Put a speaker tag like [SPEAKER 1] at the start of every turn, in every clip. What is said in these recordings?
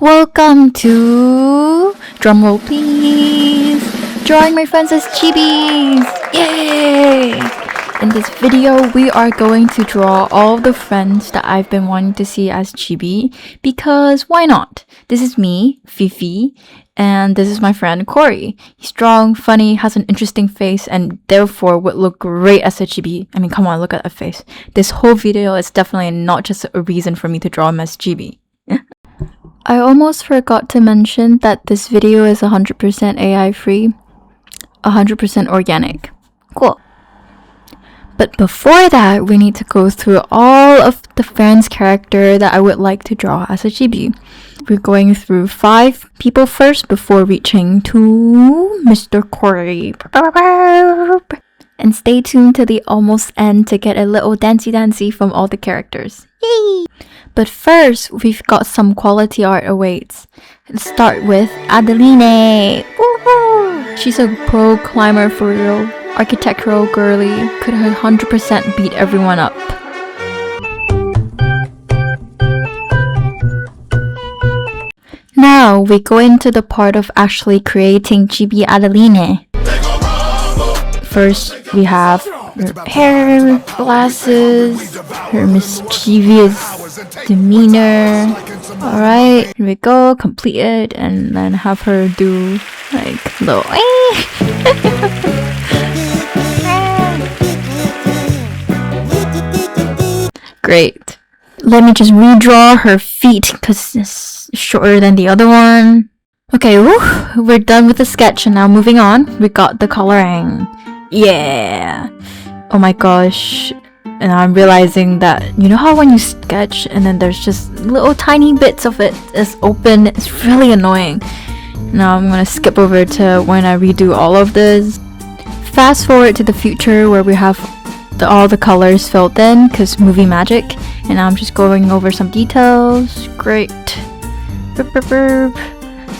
[SPEAKER 1] Welcome to drumroll please, drawing my friends as chibis. Yay! In this video, we are going to draw all the friends that I've been wanting to see as chibi because why not? This is me, Fifi, and this is my friend Corey. He's strong, funny, has an interesting face, and therefore would look great as a chibi. I mean, come on, look at that face. This whole video is definitely not just a reason for me to draw him as chibi. I almost forgot to mention that this video is 100% AI free, 100% organic. Cool. But before that, we need to go through all of the friends' character that I would like to draw as a chibi. We're going through 5 people first before reaching to Mr. Corey. And stay tuned to the almost end to get a little dancey from all the characters. Yay! But first, we've got some quality art awaits. Let's start with Adeline. Woohoo! She's a pro climber for real. Architectural girly. Could 100% beat everyone up. Now, we go into the part of actually creating Chibi Adeline. First, we have her hair, glasses, her mischievous demeanor. Alright, here we go, complete it, and then have her do like little Great. Let me just redraw her feet because it's shorter than the other one. Okay, we're done with the sketch and now moving on. We got the coloring. Yeah! Oh my gosh. And I'm realizing that, you know how when you sketch and then there's just little tiny bits of it is open? It's really annoying. Now I'm gonna skip over to when I redo all of this. Fast forward to the future where we have all the colors filled in because movie magic. And now I'm just going over some details. Great.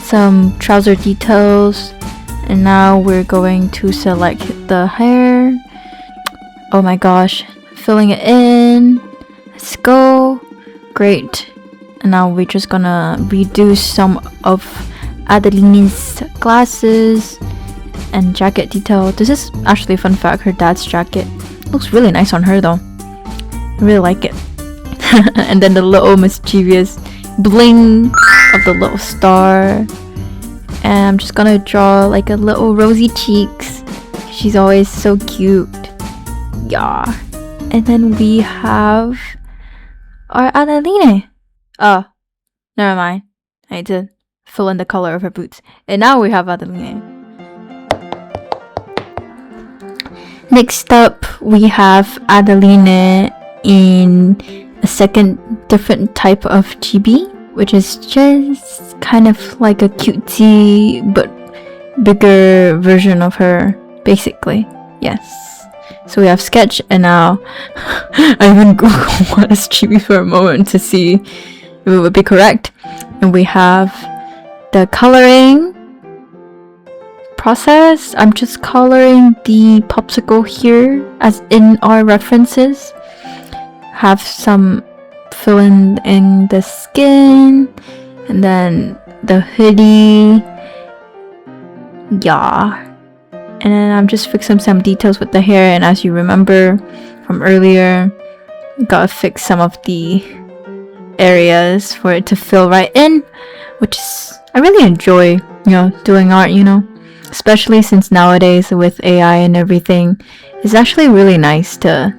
[SPEAKER 1] Some trouser details. And now we're going to select the hair. Oh my gosh. Filling it in. Let's go. Great. And now we're just gonna redo some of Adeline's glasses and jacket detail. This is actually a fun fact. Her dad's jacket looks really nice on her though. I really like it. And then the little mischievous bling of the little star. And I'm just gonna draw like a little rosy cheeks. She's always so cute. Yeah. And then we have our Adeline. Oh, never mind. I need to fill in the color of her boots. And now we have Adeline. Next up, we have Adeline in a second different type of chibi, which is just kind of like a cutesy but bigger version of her, basically. Yes. So we have sketch, and now I even googled what is chibi for a moment to see if it would be correct. And we have the coloring process. I'm just coloring the popsicle here as in our references. Have some fill in the skin, and then the hoodie. Yeah. And then I'm just fixing some details with the hair, and as you remember from earlier, gotta fix some of the areas for it to fill right in, which is, I really enjoy, doing art, especially since nowadays with AI and everything, it's actually really nice to,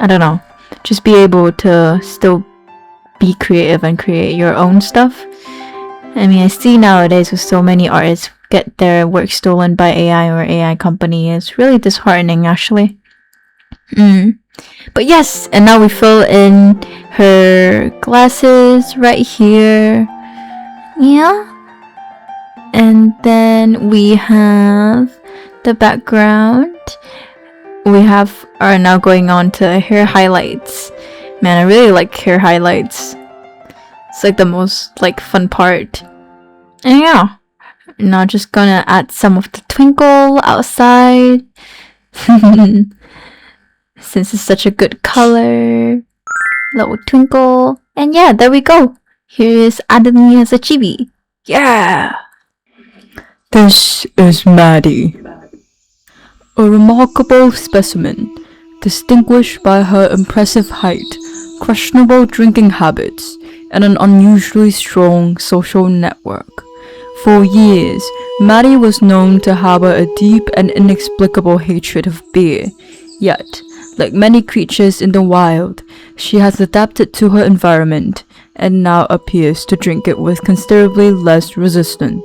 [SPEAKER 1] I don't know, just be able to still be creative and create your own stuff. I mean, I see nowadays with so many artists get their work stolen by AI or AI company. It's really disheartening, actually. But yes, and now we fill in her glasses right here. Yeah. And then we have the background. We are now going on to hair highlights. Man, I really like hair highlights. It's like the most fun part. And yeah. Now just gonna add some of the twinkle outside. Since it's such a good color. Little twinkle. And yeah, there we go. Here is Adami as a chibi. Yeah!
[SPEAKER 2] This is Maddie, a remarkable specimen, distinguished by her impressive height, questionable drinking habits, and an unusually strong social network. For years, Maddie was known to harbor a deep and inexplicable hatred of beer, yet, like many creatures in the wild, she has adapted to her environment and now appears to drink it with considerably less resistance.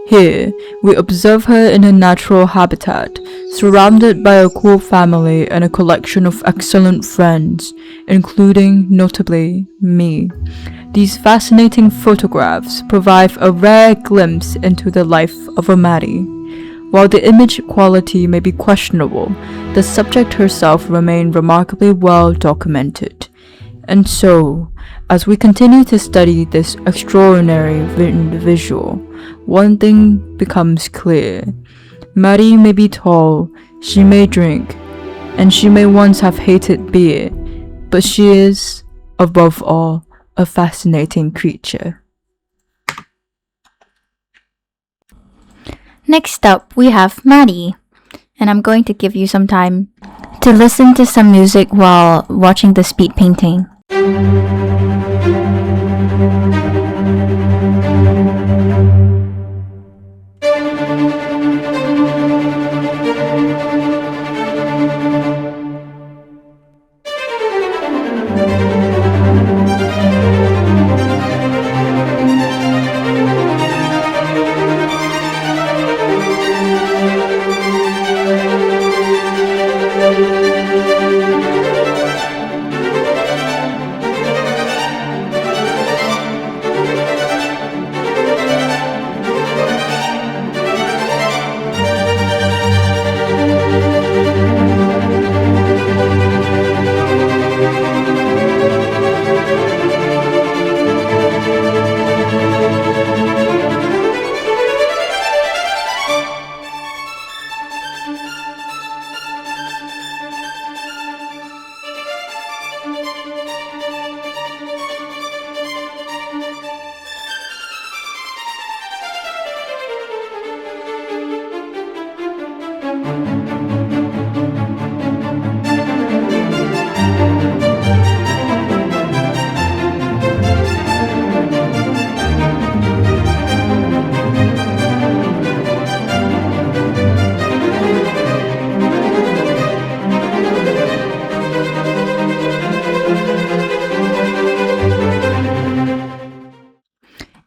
[SPEAKER 2] Here, we observe her in her natural habitat, surrounded by a cool family and a collection of excellent friends, including, notably, me. These fascinating photographs provide a rare glimpse into the life of a Maddie. While the image quality may be questionable, the subject herself remained remarkably well documented. And so, as we continue to study this extraordinary individual, one thing becomes clear. Maddie may be tall, she may drink, and she may once have hated beer, but she is, above all, a fascinating creature.
[SPEAKER 1] Next up, we have Maddie. And I'm going to give you some time to listen to some music while watching the speed painting.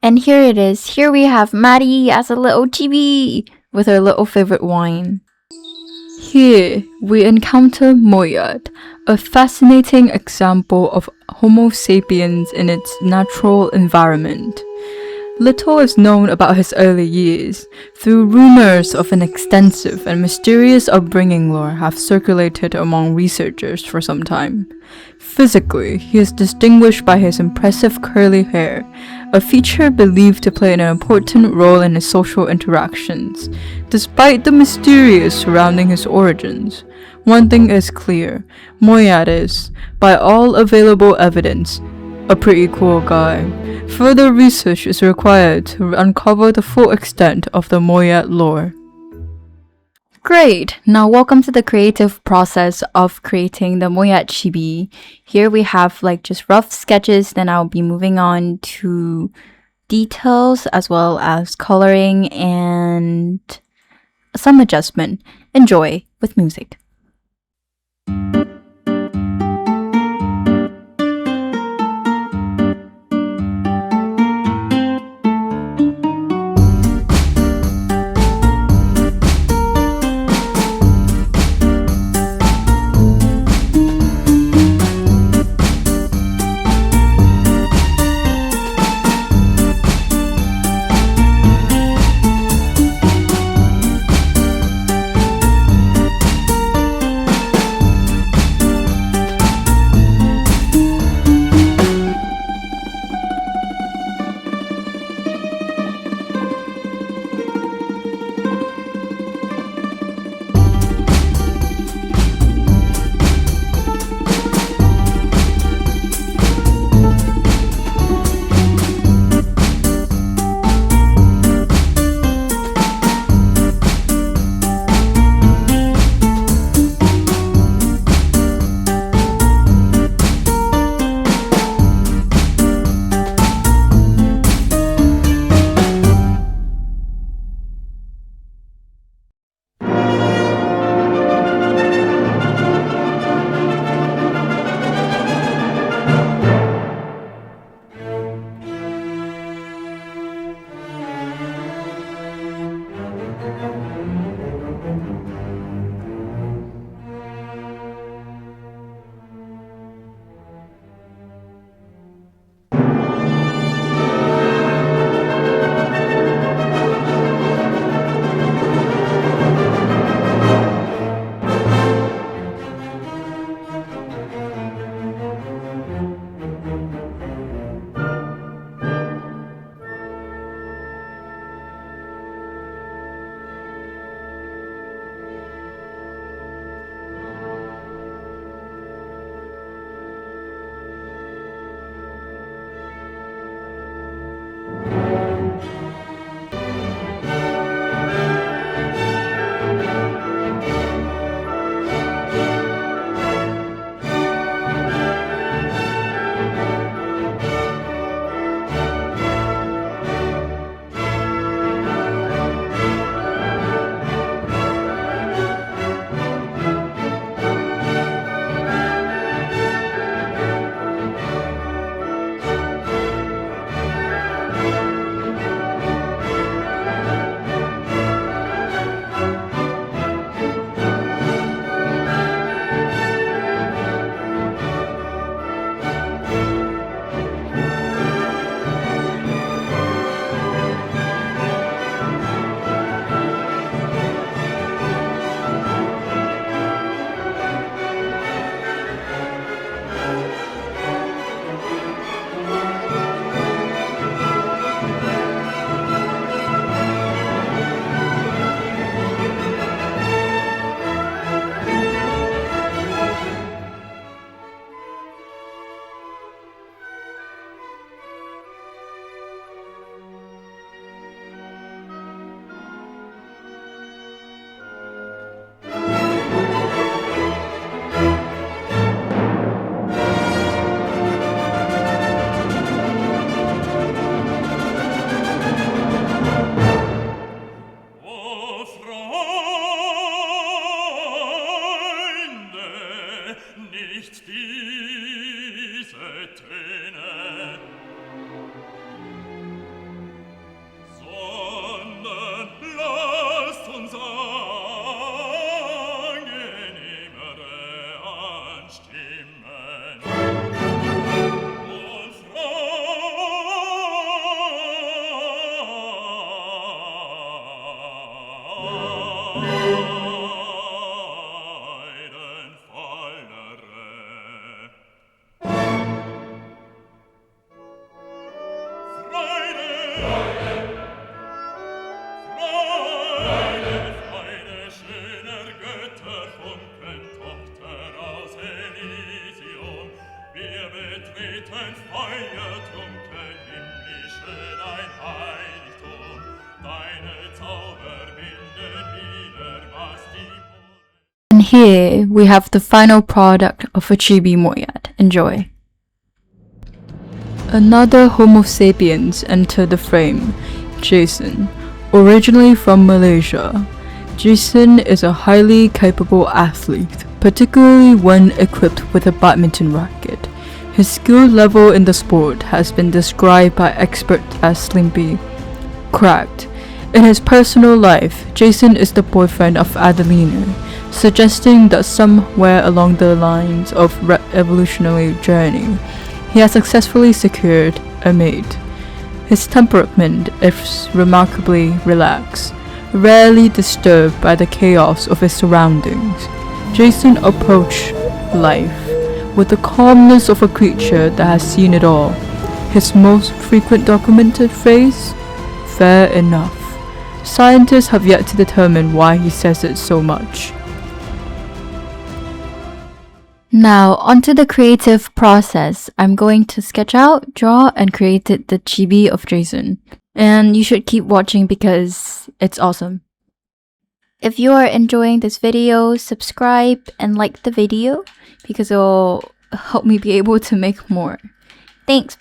[SPEAKER 1] And here it is. Here we have Maddie as a little chibi with her little favorite wine.
[SPEAKER 2] Here, we encounter Moyad, a fascinating example of Homo sapiens in its natural environment. Little is known about his early years, though rumors of an extensive and mysterious upbringing lore have circulated among researchers for some time. Physically, he is distinguished by his impressive curly hair, a feature believed to play an important role in his social interactions. Despite the mysterious surrounding his origins, one thing is clear: Moyad is, by all available evidence, a pretty cool guy. Further research is required to uncover the full extent of the Moyad lore.
[SPEAKER 1] Great! Now welcome to the creative process of creating the Moyad chibi. Here we have just rough sketches, then I'll be moving on to details as well as coloring and some adjustment. Enjoy with music. And here we have the final product of a chibi moyad. Enjoy.
[SPEAKER 2] Another Homo sapiens entered the frame, Jason. Originally from Malaysia, Jason is a highly capable athlete, particularly when equipped with a badminton racket. His skill level in the sport has been described by experts as sleepy, cracked. In his personal life, Jason is the boyfriend of Adelina, suggesting that somewhere along the lines of evolutionary journey, he has successfully secured a mate. His temperament is remarkably relaxed, rarely disturbed by the chaos of his surroundings. Jason approached life with the calmness of a creature that has seen it all. His most frequent documented phrase, "Fair enough." Scientists have yet to determine why he says it so much.
[SPEAKER 1] Now, onto the creative process. I'm going to sketch out, draw, and create the chibi of Jason. And you should keep watching because it's awesome. If you are enjoying this video, subscribe and like the video because it'll help me be able to make more. Thanks!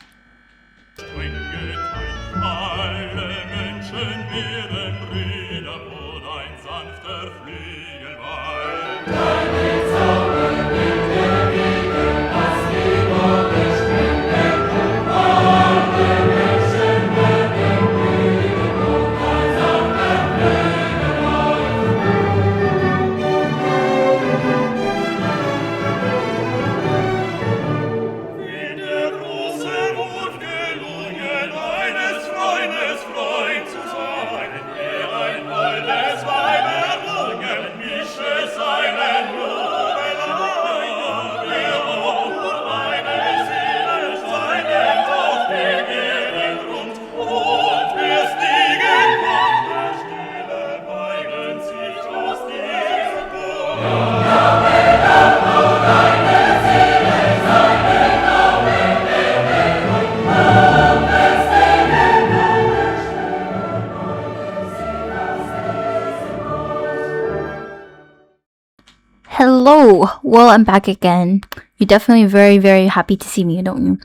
[SPEAKER 1] Hello! Well, I'm back again. You're definitely very happy to see me, don't you?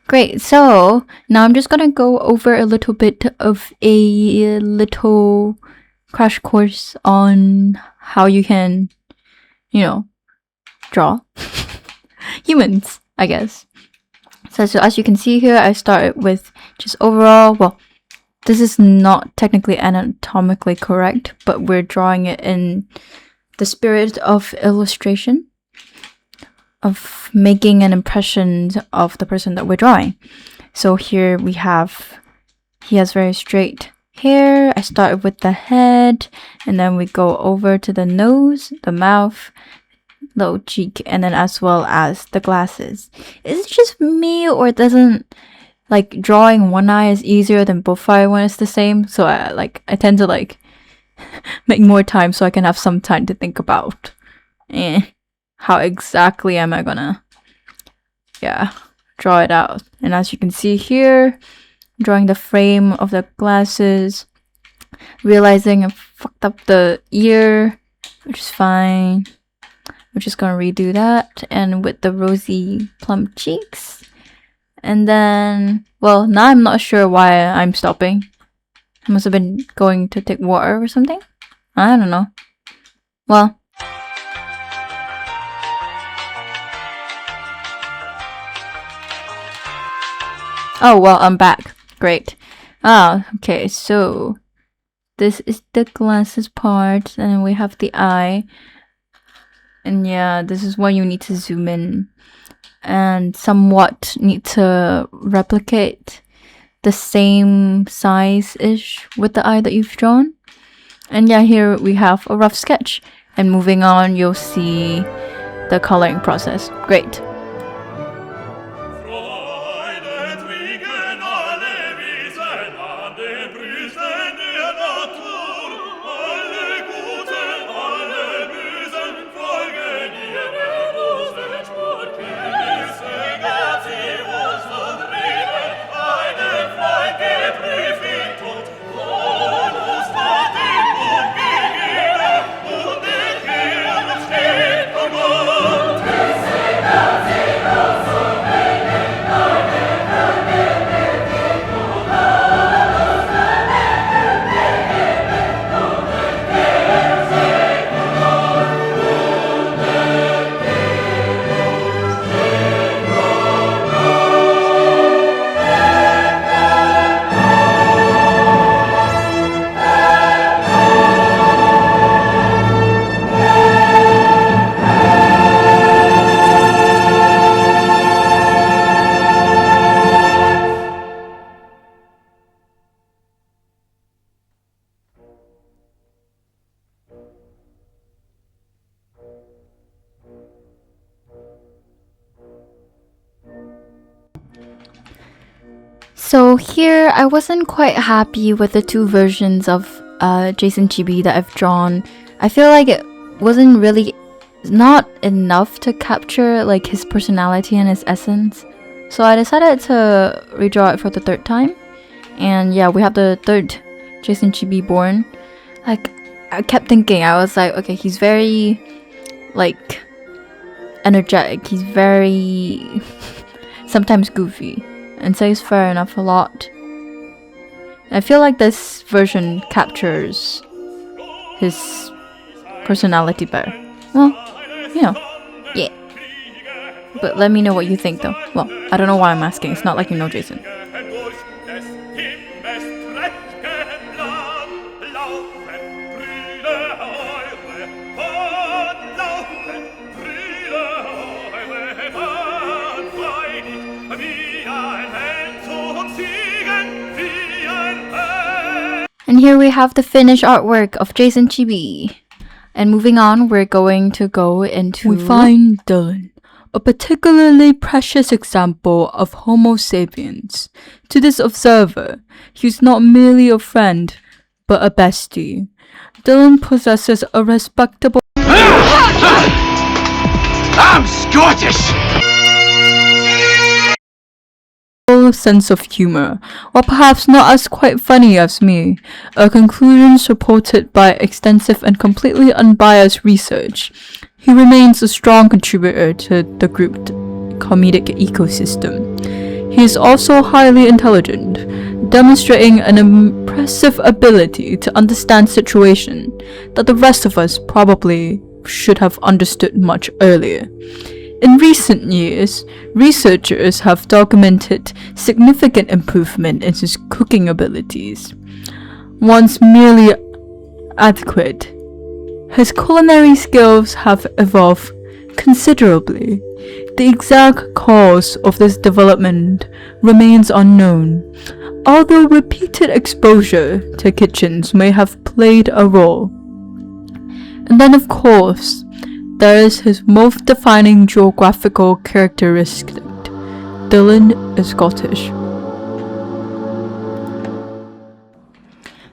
[SPEAKER 1] Great, so now I'm just gonna go over a little bit of a little crash course on how you can, draw humans, I guess. So as you can see here, I started with just overall, well, this is not technically anatomically correct, but we're drawing it in the spirit of illustration, of making an impression of the person that we're drawing. So here he has very straight hair. I started with the head, and then we go over to the nose, the mouth, little cheek, and then as well as the glasses. Is it just me, or doesn't drawing one eye is easier than both eye when it's the same? So I tend to make more time so I can have some time to think about how exactly am I gonna draw it out. And as you can see here, I'm drawing the frame of the glasses, realizing I fucked up the ear, which is fine. We're just gonna redo that, and with the rosy plump cheeks. And then, well, now I'm not sure why I'm stopping. I must have been going to take water or something? I don't know. Well. Oh, well, I'm back. Great. Okay, so this is the glasses part, and then we have the eye. And yeah, this is when you need to zoom in and somewhat need to replicate the same size-ish with the eye that you've drawn. And yeah, here we have a rough sketch. And moving on, you'll see the coloring process. Great.
[SPEAKER 3] Stay
[SPEAKER 1] So here, I wasn't quite happy with the two versions of Jason Chibi that I've drawn. I feel like it wasn't really not enough to capture like his personality and his essence. So I decided to redraw it for the third time. And yeah, we have the third Jason Chibi born. Like, I kept thinking, I was like, okay, he's very like energetic. He's very sometimes goofy. And says fair enough a lot. I feel like this version captures his personality better. Well, you know, yeah. But let me know what you think though. Well, I don't know why I'm asking. It's not like you know Jason. And here we have the finished artwork of Jason Chibi. And moving on, we're going to go into...
[SPEAKER 2] We find Dylan, a particularly precious example of Homo sapiens. To this observer, he's not merely a friend, but a bestie. Dylan possesses a respectable...
[SPEAKER 3] I'm Scottish!
[SPEAKER 2] sense of humor, or perhaps not as quite funny as me, a conclusion supported by extensive and completely unbiased research. He remains a strong contributor to the grouped comedic ecosystem. He is also highly intelligent, demonstrating an impressive ability to understand situations that the rest of us probably should have understood much earlier. In recent years, researchers have documented significant improvement in his cooking abilities. Once merely adequate, his culinary skills have evolved considerably. The exact cause of this development remains unknown, although repeated exposure to kitchens may have played a role. And then, of course, there is his most defining geographical characteristic. Dylan is Scottish.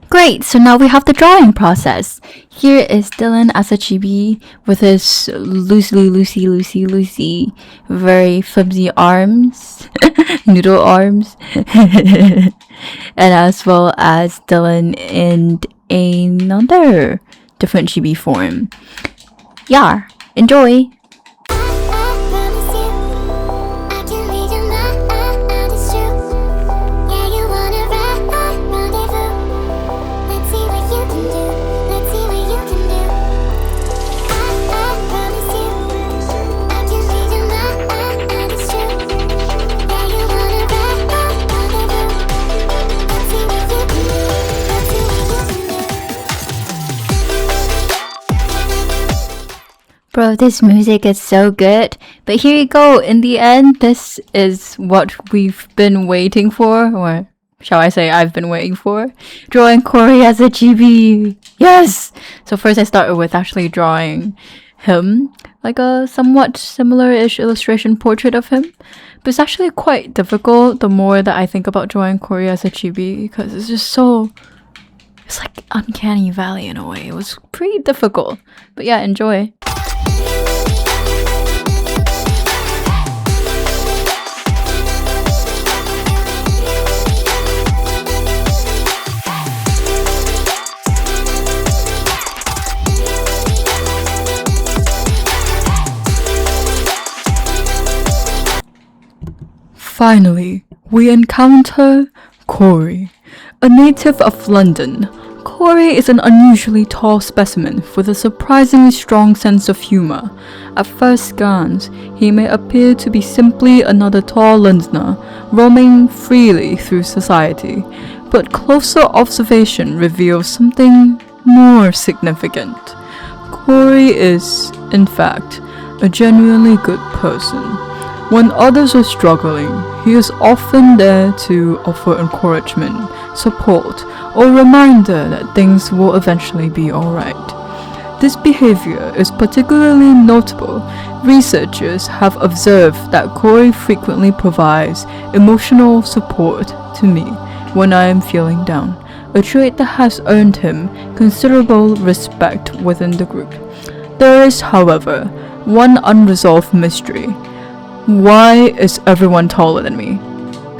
[SPEAKER 1] Great, so now we have the drawing process. Here is Dylan as a chibi with his loosey, very flimsy arms, noodle arms, and as well as Dylan in another different chibi form. Yeah, enjoy! Bro, this music is so good. But here you go. In the end, this is what we've been waiting for. Or shall I say I've been waiting for. Drawing Correy as a chibi. Yes! So first I started with actually drawing him. Like a somewhat similar-ish illustration portrait of him. But it's actually quite difficult the more that I think about drawing Correy as a chibi. Because it's just so... It's like uncanny valley in a way. It was pretty difficult. But yeah, enjoy.
[SPEAKER 2] Finally, we encounter Correy, a native of London. Correy is an unusually tall specimen with a surprisingly strong sense of humor. At first glance, he may appear to be simply another tall Londoner roaming freely through society, but closer observation reveals something more significant. Correy is, in fact, a genuinely good person. When others are struggling, he is often there to offer encouragement, support, or reminder that things will eventually be alright. This behavior is particularly notable. Researchers have observed that Correy frequently provides emotional support to me when I am feeling down, a trait that has earned him considerable respect within the group. There is, however, one unresolved mystery. Why is everyone taller than me?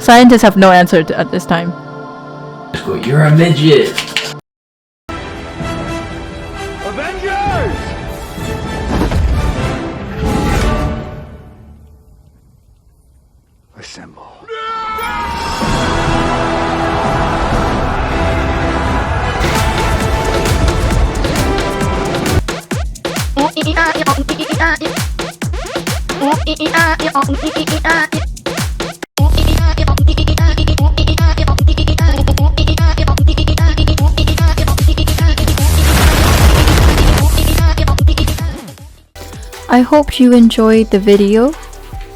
[SPEAKER 2] Scientists have no answer at this time.
[SPEAKER 4] You're a midget.
[SPEAKER 3] Avengers! Assemble.
[SPEAKER 1] I hope you enjoyed the video,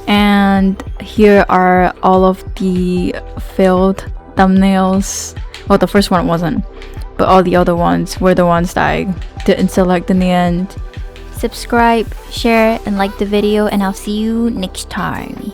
[SPEAKER 1] and here are all of the failed thumbnails. Well, the first one wasn't, but all the other ones were the ones that I didn't select in the end.
[SPEAKER 5] Subscribe, share, and like the video, and I'll see you next time.